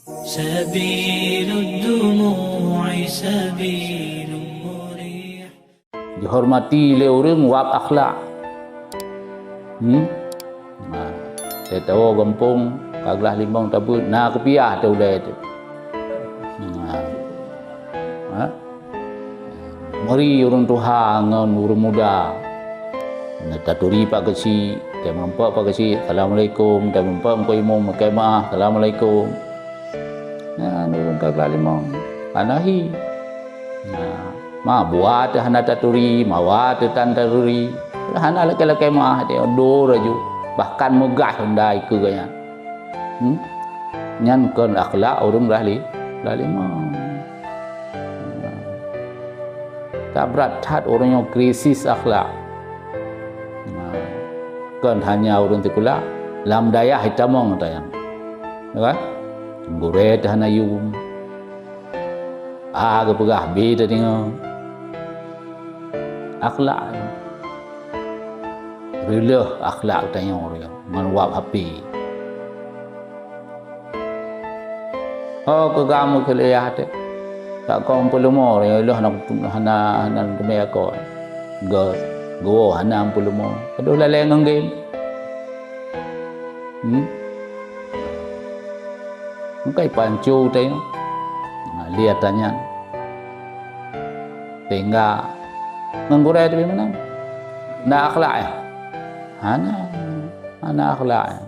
سبيل الدموع سبيل مريح. Dihormati oleh orang wab akhlak. Saya tahu kampung kaglah limbang tabu na kepiah tu ulai tu. Mari orang tua ngan orang muda. Taturi pak kesi, dia mampu pak kesi. Assalamualaikum, dia mampu engkau imam kemah. Assalamualaikum. Orang kaglah limbang. Anahi. Buat hana taturi, mawat tan taturi. Hana laki-laki mah dia do raju. Bahkan megah hendai ke gaya. Nyan kon akhlak orang lali mah. Tak berat hat orang yang krisis akhlak. Kan hanya orang tikula lam daya hitamong tayang. Ya kan? Buret hana yum. Ke pegah beda dengan akhlak. Relah akhlak tanya orang manwab api. Kegamu kelihah tu. Tak kau pulumo orang Allah hana demi aku. Go hana pulumo. Aduh lalai ngengin. Mungkin pancu tanya. Lihat tanya. Tinggal nganggurai tu mana? Nak akhlak ya? Hana akhlak ya.